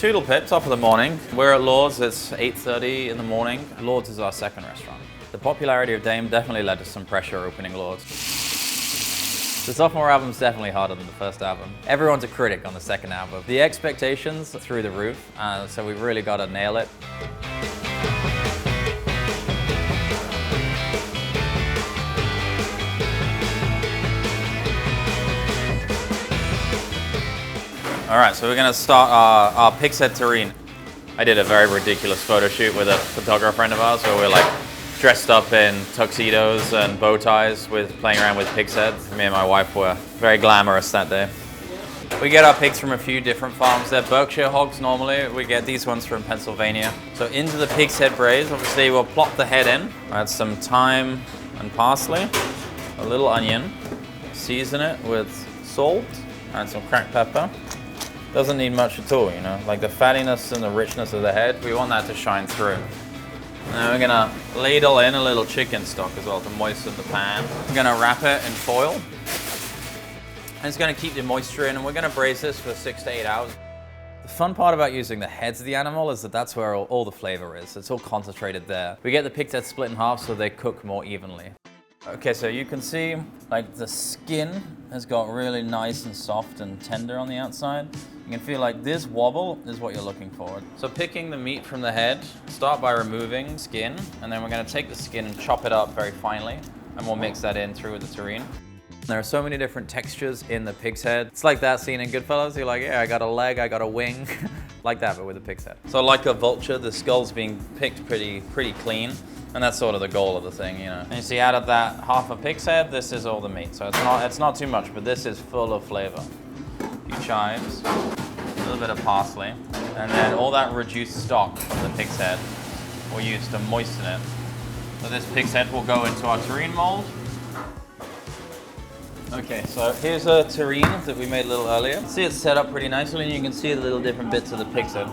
Toodle Pip, top of the morning. We're at Lord's, it's 8:30 in the morning. Lord's is our second restaurant. The popularity of Dame definitely led to some pressure opening Lord's. The sophomore album's definitely harder than the first album. Everyone's a critic on the second album. The expectations are through the roof, so we've really got to nail it. All right, so we're gonna start our pig's head terrine. I did a very ridiculous photo shoot with a photographer friend of ours where we're like dressed up in tuxedos and bow ties playing around with pig's heads. Me and my wife were very glamorous that day. We get our pigs from a few different farms. They're Berkshire hogs normally. We get these ones from Pennsylvania. So into the pig's head braise, obviously we'll plop the head in. Add some thyme and parsley, a little onion, season it with salt and some cracked pepper. Doesn't need much at all, you know, like the fattiness and the richness of the head, we want that to shine through. And then we're gonna ladle in a little chicken stock as well to moisten the pan. We're gonna wrap it in foil. And it's gonna keep the moisture in, and we're gonna braise this for 6 to 8 hours. The fun part about using the heads of the animal is that that's where all the flavor is. It's all concentrated there. We get the pig's head split in half so they cook more evenly. Okay, so you can see like the skin has got really nice and soft and tender on the outside. You can feel like this wobble is what you're looking for. So picking the meat from the head, start by removing skin, and then we're gonna take the skin and chop it up very finely, and we'll mix that in through with the terrine. There are so many different textures in the pig's head. It's like that scene in Goodfellas. You're like, yeah, I got a leg, I got a wing. Like that, but with a pig's head. So like a vulture, the skull's being picked pretty clean. And that's sort of the goal of the thing, you know. And you see, out of that half a pig's head, this is all the meat. So it's not too much, but this is full of flavor. A few chives, a little bit of parsley, and then all that reduced stock from the pig's head we'll use to moisten it. So this pig's head will go into our terrine mold. Okay, so here's a terrine that we made a little earlier. See, it's set up pretty nicely, and you can see the little different bits of the pig's head.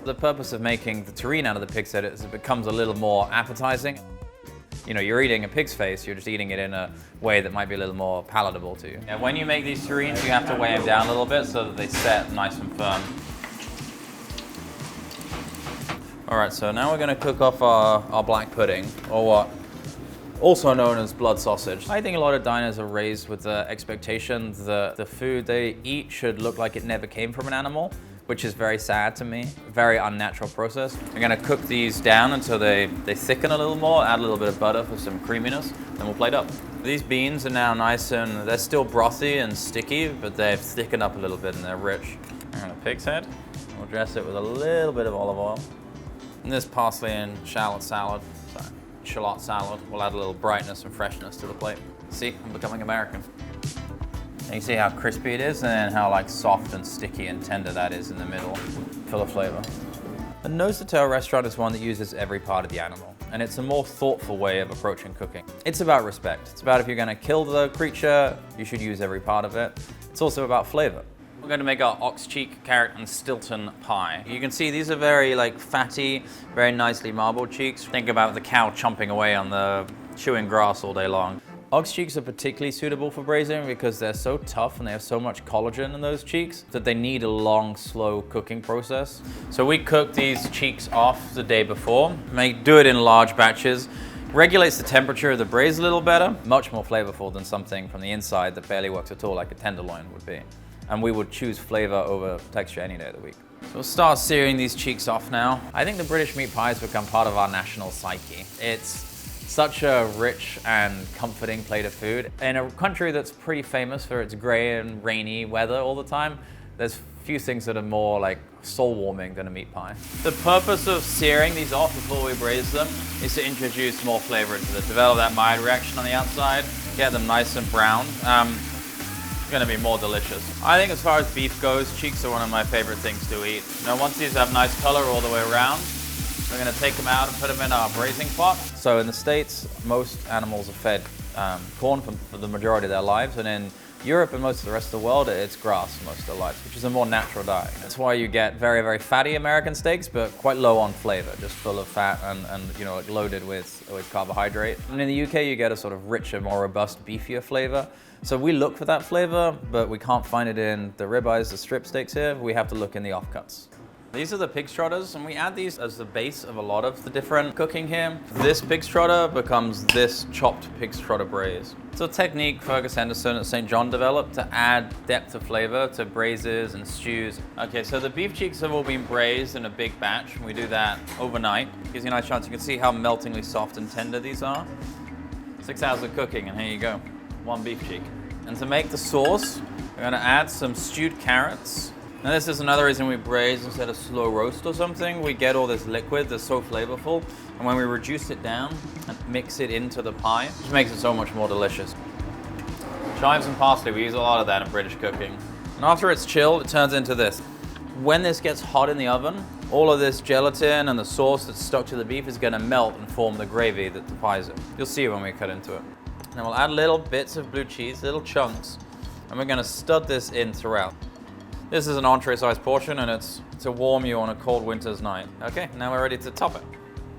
The purpose of making the terrine out of the pig's head is it becomes a little more appetizing. You know, you're eating a pig's face, you're just eating it in a way that might be a little more palatable to you. And when you make these terrines, you have to weigh them down a little bit so that they set nice and firm. All right, so now we're gonna cook off our black pudding, or what also known as blood sausage. I think a lot of diners are raised with the expectation that the food they eat should look like it never came from an animal, which is very sad to me. Very unnatural process. We're gonna cook these down until they thicken a little more, add a little bit of butter for some creaminess, then we'll plate up. These beans are now nice and they're still brothy and sticky, but they've thickened up a little bit and they're rich. And a pig's head. We'll dress it with a little bit of olive oil. And this parsley and shallot salad, will add a little brightness and freshness to the plate. See, I'm becoming American. And you see how crispy it is, and then how like soft and sticky and tender that is in the middle, full of flavor. A nose-to-tail restaurant is one that uses every part of the animal, and it's a more thoughtful way of approaching cooking. It's about respect. It's about if you're gonna kill the creature, you should use every part of it. It's also about flavor. We're going to make our ox cheek, carrot, and Stilton pie. You can see these are very like fatty, very nicely marbled cheeks. Think about the cow chomping away on the chewing grass all day long. Ox cheeks are particularly suitable for braising because they're so tough and they have so much collagen in those cheeks that they need a long, slow cooking process. So we cook these cheeks off the day before, do it in large batches, regulates the temperature of the braise a little better, much more flavorful than something from the inside that barely works at all, like a tenderloin would be. And we would choose flavor over texture any day of the week. So we'll start searing these cheeks off now. I think the British meat pie has become part of our national psyche. It's such a rich and comforting plate of food. In a country that's pretty famous for its gray and rainy weather all the time, there's few things that are more like soul-warming than a meat pie. The purpose of searing these off before we braise them is to introduce more flavor into them, develop that mild reaction on the outside, get them nice and brown. It's gonna be more delicious. I think as far as beef goes, cheeks are one of my favorite things to eat. Now once these have nice color all the way around, we're gonna take them out and put them in our braising pot. So in the States, most animals are fed corn for the majority of their lives, and in Europe and most of the rest of the world, it's grass most of their lives, which is a more natural diet. That's why you get very, very fatty American steaks, but quite low on flavor, just full of fat and you know, loaded with carbohydrate. And in the UK, you get a sort of richer, more robust, beefier flavor. So we look for that flavor, but we can't find it in the ribeyes, the strip steaks here. We have to look in the offcuts. These are the pig's trotters, and we add these as the base of a lot of the different cooking here. This pig's trotter becomes this chopped pig's trotter braise. It's a technique Fergus Henderson at St. John developed to add depth of flavor to braises and stews. Okay, so the beef cheeks have all been braised in a big batch. We do that overnight. Gives you a nice chance. You can see how meltingly soft and tender these are. 6 hours of cooking, and here you go, 1 beef cheek. And to make the sauce, we're gonna add some stewed carrots. Now this is another reason we braise instead of slow roast or something. We get all this liquid that's so flavorful, and when we reduce it down and mix it into the pie, it just makes it so much more delicious. Chives and parsley, we use a lot of that in British cooking. And after it's chilled, it turns into this. When this gets hot in the oven, all of this gelatin and the sauce that's stuck to the beef is gonna melt and form the gravy that defies it. You'll see when we cut into it. Then we'll add little bits of blue cheese, little chunks, and we're gonna stud this in throughout. This is an entree-sized portion, and it's to warm you on a cold winter's night. Okay, now we're ready to top it.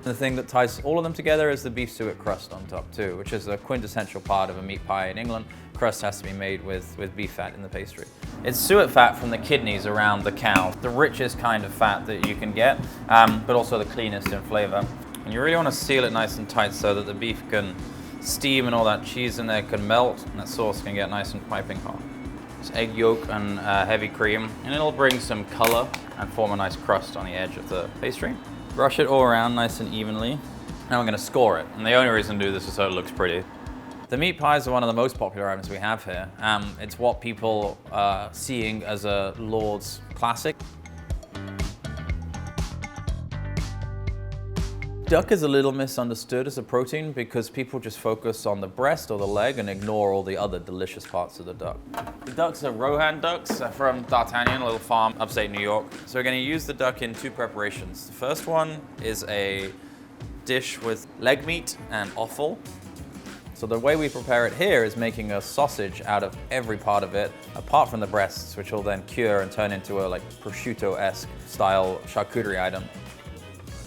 The thing that ties all of them together is the beef suet crust on top too, which is a quintessential part of a meat pie in England. Crust has to be made with beef fat in the pastry. It's suet fat from the kidneys around the cow, the richest kind of fat that you can get, but also the cleanest in flavor. And you really want to seal it nice and tight so that the beef can steam and all that cheese in there can melt, and that sauce can get nice and piping hot. It's egg yolk and heavy cream, and it'll bring some color and form a nice crust on the edge of the pastry. Brush it all around nice and evenly. Now we're going to score it, and the only reason to do this is so it looks pretty. The meat pies are one of the most popular items we have here. It's what people are seeing as a Lord's classic. Duck is a little misunderstood as a protein because people just focus on the breast or the leg and ignore all the other delicious parts of the duck. The ducks are Rohan ducks from D'Artagnan, a little farm upstate New York. So we're going to use the duck in 2 preparations. The first one is a dish with leg meat and offal. So the way we prepare it here is making a sausage out of every part of it, apart from the breasts, which will then cure and turn into a like prosciutto-esque style charcuterie item.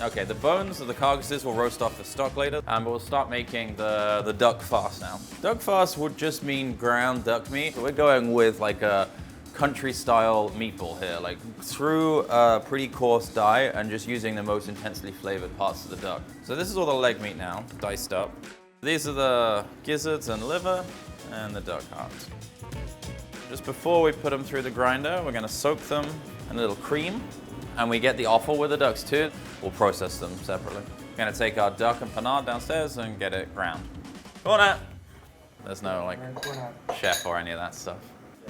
Okay, the bones of the carcasses will roast off the stock later, but we'll start making the duck farce now. Duck farce would just mean ground duck meat. So we're going with like a country-style meatball here, like through a pretty coarse dye and just using the most intensely flavored parts of the duck. So this is all the leg meat now, diced up. These are the gizzards and liver and the duck hearts. Just before we put them through the grinder, we're gonna soak them in a little cream. And we get the offal with the ducks too. We'll process them separately. We're gonna take our duck and panade downstairs and get it ground. Go on out. There's no like chef or any of that stuff.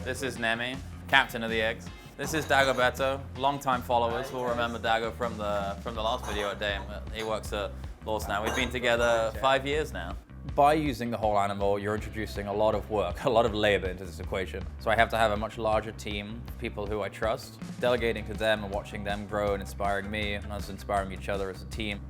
This is Nemi, captain of the eggs. This is Dagoberto. Long-time followers will remember Dago from the last video at Dame. He works at Lord's now. We've been together 5 years now. By using the whole animal, you're introducing a lot of work, a lot of labor into this equation. So I have to have a much larger team, people who I trust, delegating to them and watching them grow and inspiring me, and us inspiring each other as a team.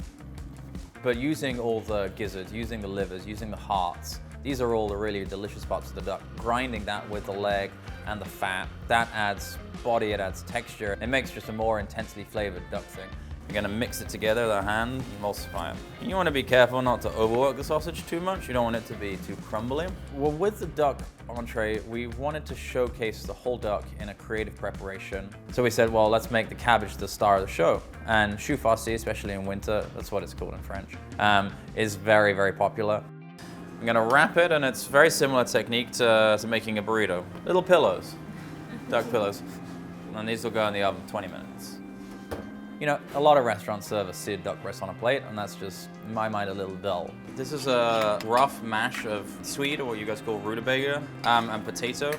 But using all the gizzards, using the livers, using the hearts, these are all the really delicious parts of the duck. Grinding that with the leg and the fat, that adds body, it adds texture. It makes just a more intensely flavored duck thing. You're gonna mix it together with our hand, emulsify it. You wanna be careful not to overwork the sausage too much. You don't want it to be too crumbly. Well, with the duck entree, we wanted to showcase the whole duck in a creative preparation. So we said, well, let's make the cabbage the star of the show. And choux farci, especially in winter, that's what it's called in French, is very, very popular. I'm gonna wrap it, and it's very similar technique to making a burrito. Little pillows, duck pillows. And these will go in the oven 20 minutes. You know, a lot of restaurants serve a seared duck breast on a plate, and that's just, in my mind, a little dull. This is a rough mash of sweet, or what you guys call rutabaga, and potato.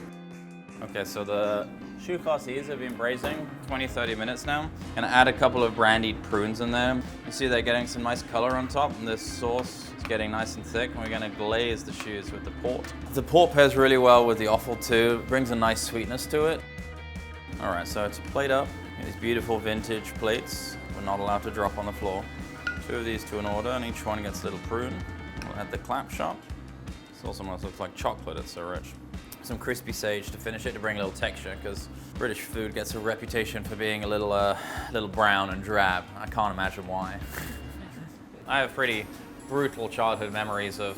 Okay, so the choux farcis have been braising 20-30 minutes now. Gonna add a couple of brandied prunes in there. You see they're getting some nice color on top, and this sauce is getting nice and thick, and we're gonna glaze the choux with the port. The port pairs really well with the offal too, brings a nice sweetness to it. All right, so to plate up, these beautiful vintage plates. We're not allowed to drop on the floor. 2 of these to an order, and each one gets a little prune. We'll add the clap shot. This also almost looks like chocolate, it's so rich. Some crispy sage to finish it, to bring a little texture, because British food gets a reputation for being a little brown and drab. I can't imagine why. I have pretty brutal childhood memories of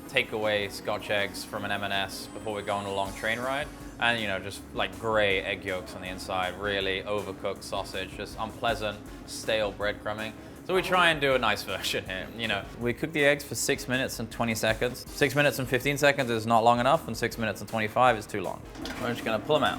takeaway Scotch eggs from an M&S before we go on a long train ride. And you know, just like gray egg yolks on the inside, really overcooked sausage, just unpleasant, stale breadcrumbing. So we try and do a nice version here, you know. We cook the eggs for 6 minutes and 20 seconds. 6 minutes and 15 seconds is not long enough, and 6 minutes and 25 is too long. We're just gonna pull them out.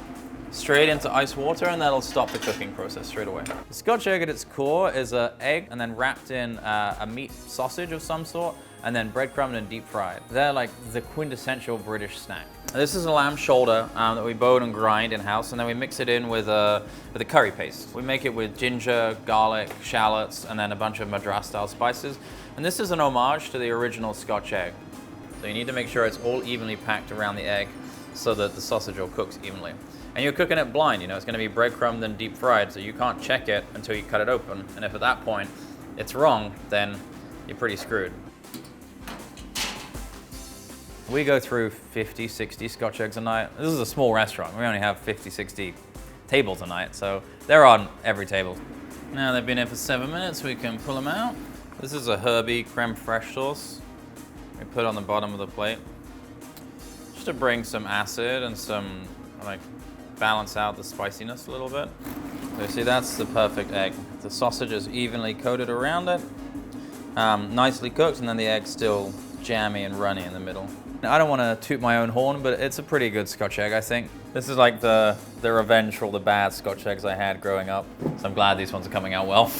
Straight into ice water, and that'll stop the cooking process straight away. The Scotch egg at its core is an egg and then wrapped in a meat sausage of some sort, and then breadcrumbed and deep fried. They're like the quintessential British snack. This is a lamb shoulder that we bone and grind in-house, and then we mix it in with a curry paste. We make it with ginger, garlic, shallots, and then a bunch of Madras-style spices. And this is an homage to the original Scotch egg. So you need to make sure it's all evenly packed around the egg so that the sausage all cooks evenly. And you're cooking it blind, you know, it's gonna be breadcrumbed and deep fried, so you can't check it until you cut it open. And if at that point it's wrong, then you're pretty screwed. We go through 50, 60 Scotch eggs a night. This is a small restaurant. We only have 50, 60 tables a night, so they're on every table. Now they've been in for 7 minutes, we can pull them out. This is a herby creme fraiche sauce we put on the bottom of the plate, just to bring some acid and some, like, balance out the spiciness a little bit. So you see, that's the perfect egg. The sausage is evenly coated around it, nicely cooked, and then the egg's still jammy and runny in the middle. I don't want to toot my own horn, but it's a pretty good Scotch egg, I think. This is like the revenge for all the bad Scotch eggs I had growing up, so I'm glad these ones are coming out well.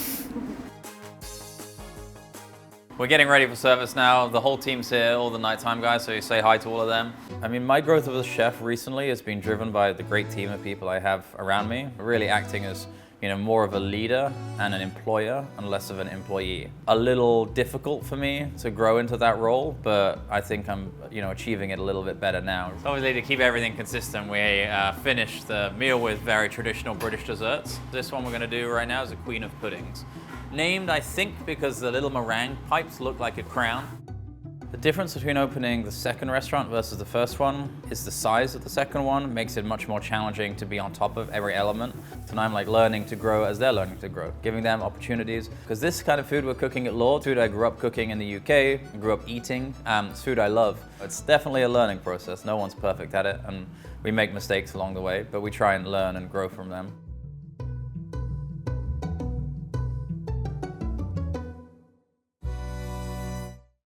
We're getting ready for service now. The whole team's here, all the nighttime guys, so you say hi to all of them. I mean, my growth as a chef recently has been driven by the great team of people I have around me, really acting as, you know, more of a leader and an employer and less of an employee. A little difficult for me to grow into that role, but I think I'm, you know, achieving it a little bit better now. So obviously, to keep everything consistent, we finished the meal with very traditional British desserts. This one we're gonna do right now is a Queen of Puddings. Named, I think, because the little meringue pipes look like a crown. The difference between opening the second restaurant versus the first one is the size of the second one. Makes it much more challenging to be on top of every element. So now I'm like learning to grow as they're learning to grow, giving them opportunities. Because this kind of food we're cooking at Lord, food I grew up cooking in the UK, I grew up eating, it's food I love. It's definitely a learning process. No one's perfect at it, and we make mistakes along the way, but we try and learn and grow from them.